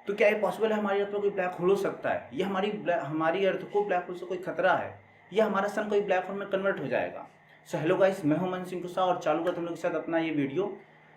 तो क्या ये पॉसिबल है हमारी अर्थ पर कोई ब्लैक होल हो सकता है? ये हमारी अर्थ को ब्लैक होल से कोई खतरा है? या हमारा सन कोई ब्लैक होल में कन्वर्ट हो जाएगा? सो हेलो गाइस, मैं हूं मन सिंह कुशा और चालू करता हूं तुम लोग के साथ अपना ये वीडियो।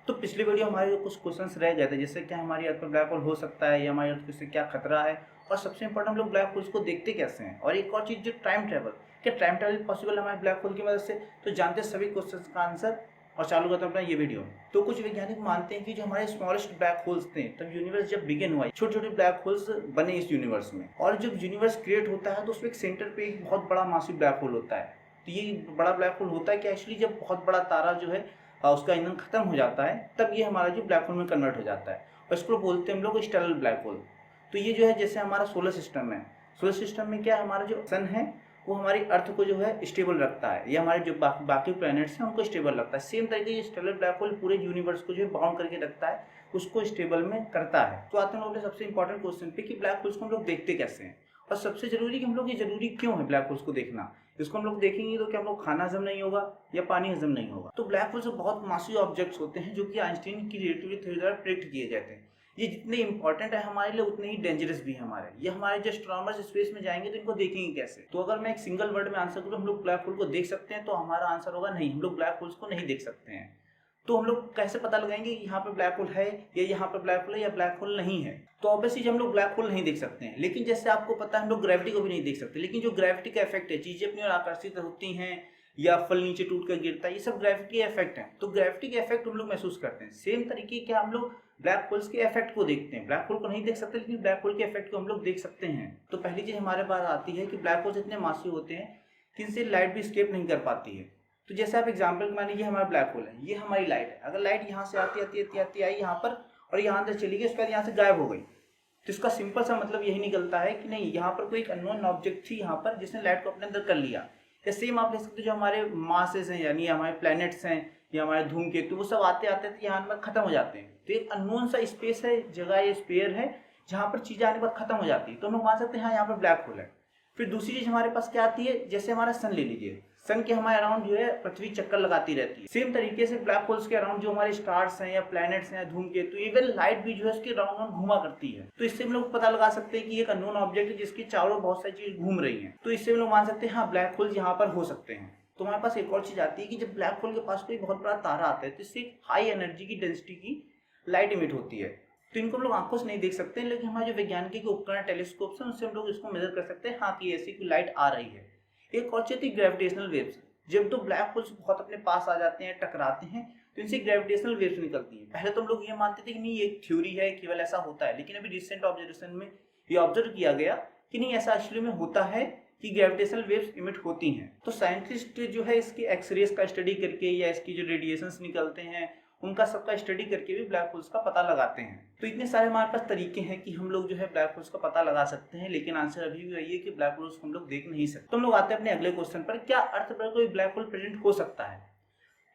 तो पिछले वीडियो हमारे कुछ क्वेश्चंस रह गए थे, जैसे क्या हमारी अर्थ पर ब्लैक होल हो सकता है या हमारी अर्थ को इससे क्या खतरा है, और सबसे इंपॉर्टेंट हम लोग ब्लैक होल्स को देखते कैसे हैं, और एक और चीज़ जो टाइम ट्रेवल, क्या टाइम ट्रेवल पॉसिबल है हमारे ब्लैक होल की मदद से? तो जानते हैं सभी क्वेश्चन का आंसर और चालू करते हैं अपना ये वीडियो। तो कुछ वैज्ञानिक मानते हैं कि जो हमारे स्मॉलेस्ट ब्लैक होल्स थे, तब यूनिवर्स जब बिगिन हुआ, छोटे छोटे ब्लैक होल्स बने इस यूनिवर्स में, और जब यूनिवर्स क्रिएट होता है तो उसमें एक सेंटर पे एक बहुत बड़ा मासिव ब्लैक होल होता है। तो ये बड़ा ब्लैक होल होता है कि एक्चुअली जब बहुत बड़ा तारा जो है उसका ईंधन खत्म हो जाता है, तब ये हमारा जो ब्लैक होल में कन्वर्ट हो जाता है, और इसको बोलते हैं हम लोग स्टेलर ब्लैक होल। तो ये जो है जैसे हमारा सोलर सिस्टम है, सोलर सिस्टम में क्या हमारा जो सन है वो हमारी अर्थ को जो है स्टेबल रखता है, या हमारे जो बाकी प्लैनेट्स हैं उनको स्टेबल रखता है। सेम तरीके ये स्टेलर ब्लैक होल पूरे यूनिवर्स को जो है बाउंड करके रखता है, उसको स्टेबल में करता है। तो आते हैं हम लोग सबसे इंपॉर्टेंट क्वेश्चन पे कि ब्लैक होल्स को हम लोग देखते कैसे हैं, और सबसे जरूरी कि हम लोग ये जरूरी क्यों है ब्लैक होल्स को देखना। इसको हम लोग देखेंगे तो क्या हम लोग खाना हजम नहीं होगा या पानी हजम नहीं होगा? तो ब्लैक होल्स बहुत मासिव ऑब्जेक्ट्स होते हैं जो कि आइंस्टीन की रिलेटिविटी थ्योरी द्वारा प्रेडिक्ट किए जाते हैं। ये जितने इंपॉर्टेंट है हमारे लिए उतने ही डेंजरस भी है हमारे। ये हमारे जो एस्ट्रोनॉमर्स स्पेस में जाएंगे तो इनको देखेंगे कैसे? तो अगर मैं एक सिंगल वर्ड में आंसर करूँ हम लोग ब्लैक होल को देख सकते हैं, तो हमारा आंसर होगा नहीं, हम लोग ब्लैक होल्स को नहीं देख सकते हैं। तो हम लोग कैसे पता लगाएंगे कि यहाँ पे ब्लैक होल है या यहाँ पे ब्लैक होल है या ब्लैक होल नहीं है? तो ऑब्वियसली हम लोग ब्लैक होल नहीं देख सकते हैं, लेकिन जैसे आपको पता है हम लोग ग्रेविटी को भी नहीं देख सकते, लेकिन जो ग्रेविटी का इफेक्ट है, चीजें अपनी ओर आकर्षित होती हैं या फल नीचे टूट कर गिरता है, ये सब ग्रेविटी के इफेक्ट है। तो ग्रेविटी के इफेक्ट हम लोग महसूस करते हैं। सेम तरीके के हम लोग ब्लैक होल्स के इफेक्ट को देखते हैं। ब्लैक होल को नहीं देख सकते, लेकिन ब्लैक होल के इफेक्ट को हम लोग देख सकते हैं। तो पहली चीज हमारे पास आती है कि ब्लैक होल्स इतने मासिव होते हैं कि इनसे लाइट भी एस्केप नहीं कर पाती है। तो जैसे आप एग्जाम्पल मान लीजिए हमारा ब्लैक होल है, ये हमारी लाइट है। अगर लाइट यहाँ से आती आई यहाँ पर और यहाँ अंदर चली गई, उसके बाद यहाँ से गायब हो गई, तो इसका सिंपल सा मतलब यही निकलता है कि नहीं, यहाँ पर कोई एक अननोन ऑब्जेक्ट थी यहाँ पर जिसने लाइट को अपने अंदर कर लिया। या सेम आप ले सकते जो हमारे मासेस हैं, यानी हमारे प्लैनेट्स हैं या हमारे धूमकेतु, वो सब आते आते यहाँ पर खत्म हो जाते हैं। तो एक अननोन सा स्पेस है, जगह ये स्पेयर है जहाँ पर चीजें आने के बाद खत्म हो जाती है, तो हम लोग मान सकते हैं हाँ यहाँ पर ब्लैक होल है। फिर दूसरी चीज हमारे पास क्या आती है, जैसे हमारा सन ले लीजिए, सन के हमारे अराउंड जो है पृथ्वी चक्कर लगाती रहती है। सेम तरीके से ब्लैक होल्स के अराउंड जो हमारे स्टार्स हैं या प्लैनेट्स हैं, धूमकेतु, इवन लाइट भी जो है उसके अराउंड घूमा करती है। तो इससे हम लोग पता लगा सकते हैं कि एक अननोन ऑब्जेक्ट है जिसके चारों बहुत सारी चीज घूम रही हैं। तो इससे हम लोग मान सकते हैं हाँ ब्लैक होल्स यहाँ पर हो सकते हैं। तो हमारे पास एक और चीज आती है कि जब ब्लैक होल के पास कोई बहुत बड़ा तारा आता है तो इससे हाई एनर्जी की डेंसिटी की लाइट इमिट होती है। तो इनको हम लोग आंखों से नहीं देख सकते, लेकिन हमारे जो वैज्ञानिक उपकरण टेलीस्कोप से उनसे हम लोग इसको मेजर कर सकते हैं हाँ कि ऐसी कोई लाइट आ रही है। एक और चीज थी ग्रेविटेशनल वेव्स। जब तो ब्लैक होल्स बहुत अपने पास आ जाते हैं, टकराते हैं, तो इनसे ग्रेविटेशनल वेव्स निकलती है। पहले तो हम लोग ये मानते थे कि नहीं ये थ्योरी है, केवल ऐसा होता है, लेकिन अभी रिसेंट ऑब्जर्वेशन में ये ऑब्जर्व किया गया कि नहीं ऐसा एक्चुअली में होता है कि ग्रेविटेशनल वेव्स इमिट होती हैं। तो साइंटिस्ट जो है इसके एक्सरेज का स्टडी करके या इसकी जो रेडिएशंस निकलते हैं उनका सबका स्टडी करके भी ब्लैक होल्स का पता लगाते हैं। तो इतने सारे हमारे पास तरीके हैं कि हम लोग जो है ब्लैक होल्स का पता लगा सकते हैं, लेकिन आंसर अभी भी वही है कि ब्लैक होल्स को हम लोग देख नहीं सकते। तो हम लोग आते हैं अपने अगले क्वेश्चन पर, क्या अर्थ पर कोई ब्लैक होल प्रेजेंट हो सकता है?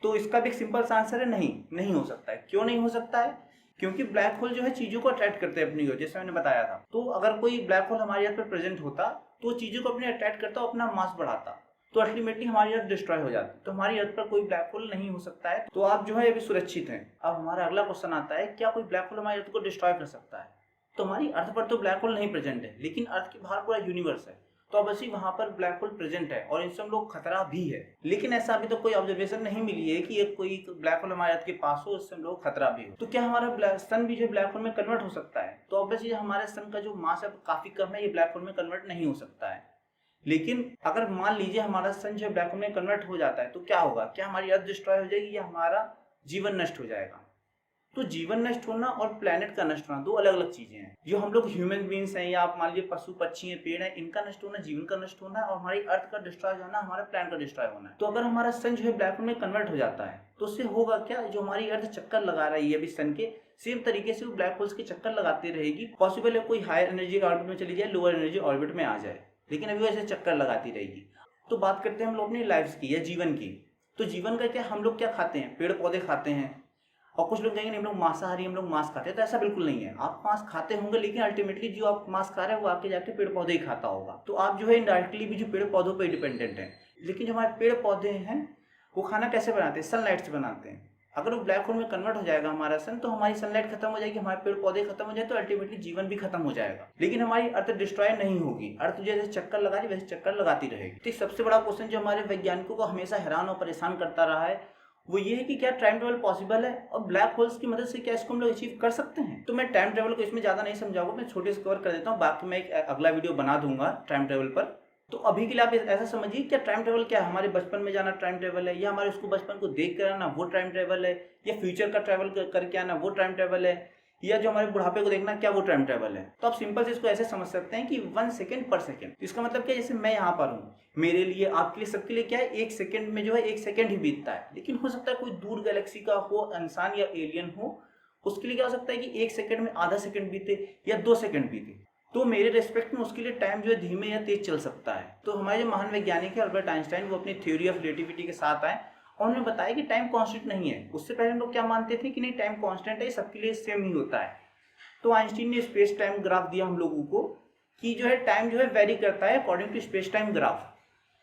तो इसका भी एक सिंपल सा आंसर है नहीं हो सकता है। क्यों नहीं हो सकता है? क्योंकि ब्लैक होल जो है चीजों को अट्रैक्ट करते हैं अपनी ओर, जैसे मैंने बताया था। तो अगर कोई ब्लैक होल हमारी अर्थ पर प्रेजेंट होता तो चीजों को अपने अट्रैक्ट करता, अपना मास बढ़ाता, तो अल्टीमेटली हमारी अर्थ डिस्ट्रॉय हो जाती। तो हमारी अर्थ पर कोई ब्लैक होल नहीं हो सकता है। तो आप जो है अभी सुरक्षित हैं। अब हमारा अगला क्वेश्चन आता है, क्या कोई ब्लैक होल हमारी अर्थ को डिस्ट्रॉय कर सकता है? तो हमारी अर्थ पर तो ब्लैक होल नहीं प्रेजेंट है, लेकिन अर्थ के बाहर पूरा यूनिवर्स है, तो अवश्य वहां पर ब्लैक होल प्रेजेंट है और इनसे हम लोग खतरा भी है। लेकिन ऐसा अभी तो कोई ऑब्जर्वेशन नहीं मिली है कि एक कोई ब्लैक होल हमारे अर्थ के पास हो, उससे हम लोग खतरा भी हो। तो क्या हमारा सन भी जो ब्लैक होल में कन्वर्ट हो सकता है? तो ऑब्वियसली हमारे सन का जो मास है काफी कम है, ये ब्लैक होल में कन्वर्ट नहीं हो सकता है। लेकिन अगर मान लीजिए हमारा सन जो ब्लैक होल में कन्वर्ट हो जाता है तो क्या होगा? क्या हमारी अर्थ डिस्ट्रॉय हो जाएगी या हमारा जीवन नष्ट हो जाएगा? तो जीवन नष्ट होना और प्लेनेट का नष्ट होना दो अलग अलग चीजें हैं। जो हम लोग ह्यूमन बींग्स हैं या आप मान लीजिए पशु पक्षी हैं, पेड़ हैं, इनका नष्ट होना जीवन का नष्ट होना, और हमारी अर्थ का डिस्ट्रॉय होना हमारा प्लैनेट का डिस्ट्रॉय होना। तो अगर हमारा सन जो है ब्लैक होल में कन्वर्ट हो जाता है तो उससे होगा क्या? जो हमारी अर्थ चक्कर लगा रही है अभी सन के, सेम तरीके से वो ब्लैक होल्स के चक्कर लगाती रहेगी। पॉसिबल है कोई हायर एनर्जी ऑर्बिट में चली जाए, लोअर एनर्जी ऑर्बिट में आ जाए, लेकिन अभी वैसे चक्कर लगाती रहेगी। तो बात करते हैं हम लोग अपनी लाइफ की या जीवन की। तो जीवन का क्या, हम लोग क्या खाते हैं? पेड़ पौधे खाते हैं। और कुछ लोग कहेंगे हम लोग मांसाहारी, हम लोग मांस खाते हैं, तो ऐसा बिल्कुल नहीं है। आप मांस खाते होंगे, लेकिन अल्टीमेटली जो आप मांस खा रहे हैं वो आके जाके पेड़ पौधे ही खाता होगा। तो आप जो है इनडायरेक्टली भी जो पेड़ पौधों पर डिपेंडेंट है। लेकिन जो हमारे पेड़ पौधे हैं वो खाना कैसे बनाते हैं? सनलाइट से बनाते हैं। अगर वो ब्लैक होल में कन्वर्ट हो जाएगा हमारा सन, तो हमारी सनलाइट खत्म हो जाएगी, हमारे पेड़ पौधे खत्म हो जाए, तो अल्टीमेटली जीवन भी खत्म हो जाएगा। लेकिन हमारी अर्थ डिस्ट्रॉय नहीं होगी, अर्थ जैसे चक्कर लगा रही वैसे चक्कर लगाती रहेगी। तो सबसे बड़ा क्वेश्चन जो हमारे वैज्ञानिकों को हमेशा हैरान और परेशान करता रहा है वो ये है कि क्या टाइम ट्रेवल पॉसिबल है, और ब्लैक होल्स की मदद से क्या इसको हम लोग अचीव कर सकते हैं। तो मैं टाइम ट्रेवल को इसमें ज़्यादा नहीं समझाऊंगा, मैं छोटे से कवर कर देता हूँ, बाकी मैं एक अगला वीडियो बना दूंगा टाइम ट्रेवल पर। तो अभी के लिए आप ऐसा समझिए क्या टाइम ट्रेवल क्या है, हमारे बचपन में जाना टाइम ट्रेवल है, या हमारे उसको बचपन को देख कर आना वो टाइम ट्रेवल है, या फ्यूचर का ट्रेवल करके आना वो टाइम ट्रेवल है, या जो हमारे बुढ़ापे को देखना क्या वो टाइम ट्रेवल है। तो आप सिंपल से इसको ऐसे समझ सकते हैं कि 1 सेकंड पर सेकंड। इसका मतलब क्या, जैसे मैं यहाँ पर हूँ, मेरे लिए आपके लिए सबके लिए क्या है 1 सेकंड में जो है 1 सेकंड ही बीतता है। लेकिन हो सकता है कोई दूर गैलेक्सी का हो इंसान या एलियन हो, उसके लिए क्या हो सकता है कि 1 सेकंड में आधा सेकंड बीते या 2 सेकंड बीते। तो मेरे रेस्पेक्ट में उसके लिए टाइम जो है धीमे या तेज चल सकता है। तो हमारे जो महान वैज्ञानिक है अल्बर्ट आइंस्टाइन, वो अपनी थ्योरी ऑफ रिलेटिविटी के साथ आए और उन्होंने बताया कि टाइम कांस्टेंट नहीं है। उससे पहले हम लोग क्या मानते थे कि नहीं टाइम कांस्टेंट है, सबके लिए सेम ही होता है। तो आइंस्टीन ने स्पेस टाइम ग्राफ दिया हम लोगों को कि जो है टाइम जो है वेरी करता है according to space time graph.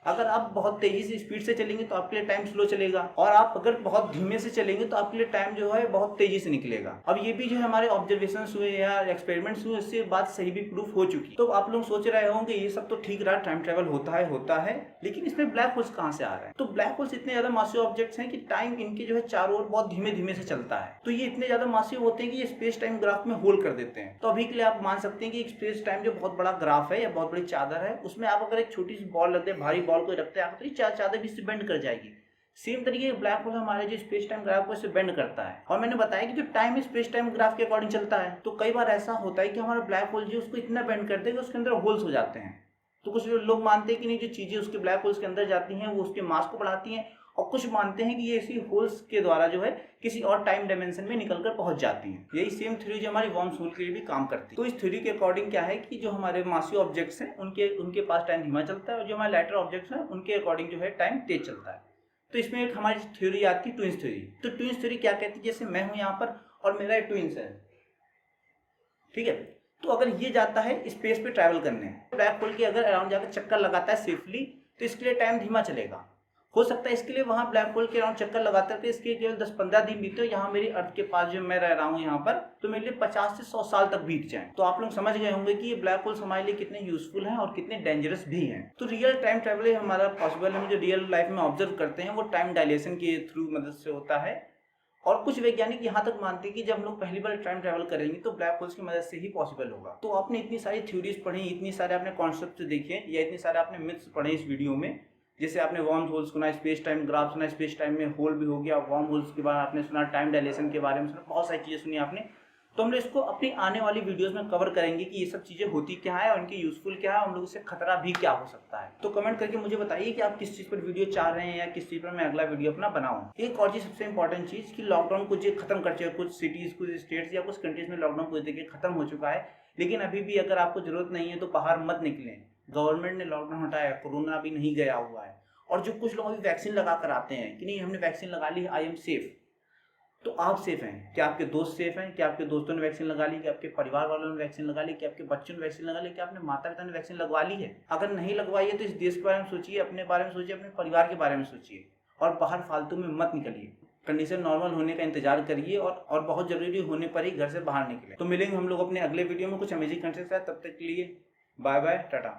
अगर आप बहुत तेजी से स्पीड से चलेंगे तो आपके लिए टाइम स्लो चलेगा, और आप अगर बहुत धीमे से चलेंगे तो आपके लिए टाइम जो है बहुत तेजी से निकलेगा। अब ये भी जो है हमारे ऑब्जर्वेशंस हुए या एक्सपेरिमेंट्स हुए, इससे बात सही भी प्रूफ हो चुकी। तो आप लोग सोच रहे होंगे ये सब तो ठीक रहा, टाइम ट्रेवल होता है, लेकिन इसमें ब्लैक होल्स कहाँ से आ रहे हैं। तो ब्लैक होल्स इतने ज्यादा मासिव ऑब्जेक्ट्स हैं कि टाइम इनके जो है चारों ओर बहुत धीमे धीमे से चलता है। तो ये इतने ज्यादा मासिव होते हैं कि ये स्पेस टाइम ग्राफ में होल कर देते हैं। तो अभी के लिए आप मान सकते हैं कि स्पेस टाइम जो बहुत बड़ा ग्राफ है या बहुत बड़ी चादर है, उसमें आप अगर एक छोटी सी बॉल रखते हैं, भारी बॉल को रखते हैं, चादर भी इससे बेंड कर जाएगी। सेम तरीके ब्लैक होल हमारे जो स्पेस टाइम ग्राफ को इससे बेंड करता है। और मैंने बताया कि जो टाइम स्पेस टाइम ग्राफ के अकॉर्डिंग चलता है, तो कई बार ऐसा होता है कि हमारा ब्लैक होल जो उसको इतना बेंड करते हैं कि उसके अंदर होल्स हो जाते हैं। तो कुछ लोग मानते हैं कि नहीं, जो चीजें उसके ब्लैक होल्स के अंदर जाती हैं वो उसके मास को बढ़ाती हैं, और कुछ मानते हैं कि ये इसी होल्स के द्वारा जो है किसी और टाइम डायमेंशन में निकलकर पहुंच जाती हैं। यही सेम थ्योरी जो हमारी वर्म्स होल के लिए भी काम करती है। तो इस थ्योरी के अकॉर्डिंग क्या है कि जो हमारे मासिव ऑब्जेक्ट्स हैं उनके पास टाइम धीमा चलता है, और जो हमारे लाइटर ऑब्जेक्ट्स हैं उनके अकॉर्डिंग जो है टाइम तेज चलता है। तो इसमें एक हमारी थ्योरी आती है ट्विंस थ्योरी। तो ट्विंस थ्योरी क्या कहती है, जैसे मैं हूँ यहाँ पर और मेरा एक ट्विंस है, ठीक है। तो अगर ये जाता है स्पेस पे ट्रैवल करने, ब्लैक होल के अगर अराउंड जाकर चक्कर लगाता है सेफली, तो इसके लिए टाइम धीमा चलेगा। हो सकता है इसके लिए वहां ब्लैक होल के अराउंड चक्कर लगाते थे, इसके केवल 10-15 दिन बीते, यहाँ मेरी अर्थ के पास जो मैं रह रहा हूँ यहाँ पर, तो मेरे लिए 50 से 100 साल तक बीत जाए। तो आप लोग समझ गए होंगे कि ये ब्लैक होल्स हमारे लिए कितने यूजफुल हैं और कितने डेंजरस भी हैं। तो रियल टाइम ट्रेवल हमारा पॉसिबल है, हम जो रियल लाइफ में ऑब्जर्व करते हैं वो टाइम डायलेशन के थ्रू मदद से होता है। और कुछ वैज्ञानिक यहाँ तक मानते हैं कि जब हम लोग पहली बार टाइम ट्रैवल करेंगे तो ब्लैक होल्स की मदद से ही पॉसिबल होगा। तो आपने इतनी सारी थ्योरीज पढ़ी, इतनी सारे आपने कॉन्सेप्ट देखे, या इतने सारे आपने मिथ्स पढ़े इस वीडियो में। जैसे आपने वर्म होल्स सुना, स्पेस टाइम ग्राफ सुना, स्पेस टाइम में होल भी हो गया, वर्म होल्स के बाद आपने सुना टाइम डायलेशन के बारे में सुना, बहुत सारी चीज़ें सुनी आपने। तो हम लोग इसको अपनी आने वाली वीडियोस में कवर करेंगे कि ये सब चीज़ें होती क्या है और इनकी यूजफुल क्या है, और हम लोग से खतरा भी क्या हो सकता है। तो कमेंट करके मुझे बताइए कि आप किस चीज़ पर वीडियो चाह रहे हैं या किस चीज़ पर मैं अगला वीडियो अपना बनाऊँ। एक और चीज़ सबसे इंपॉर्टेंट चीज़ कि लॉकडाउन कुछ खत्म कर चुके, कुछ सिटीज़, कुछ स्टेट्स या कुछ कंट्रीज में लॉकडाउन कुछ देखिए खत्म हो चुका है। लेकिन अभी भी अगर आपको जरूरत नहीं है तो बाहर मत निकलें। गवर्नमेंट ने लॉकडाउन हटाया, कोरोना अभी नहीं गया हुआ है। और जो कुछ लोग अभी वैक्सीन लगा कर आते हैं कि नहीं हमने वैक्सीन लगा ली, आई एम सेफ, तो आप सेफ हैं? क्या आपके दोस्त सेफ हैं? क्या आपके दोस्तों ने वैक्सीन लगा ली? क्या आपके परिवार वालों ने वैक्सीन लगा ली? क्या आपके बच्चों ने वैक्सीन लगा ली? क्या आपने माता पिता ने वैक्सीन लगवा ली है? अगर नहीं लगवाई है तो इस देश के बारे में सोचिए, अपने बारे में सोचिए, अपने परिवार के बारे में सोचिए, और बाहर फालतू में मत निकलिए। कंडीशन नॉर्मल होने का इंतजार करिए, और बहुत जरूरी होने पर ही घर से बाहर निकले। तो मिलेंगे हम लोग अपने अगले वीडियो में कुछ अमेजिंग कंटेंट के साथ। तब तक के लिए बाय बाय, टाटा।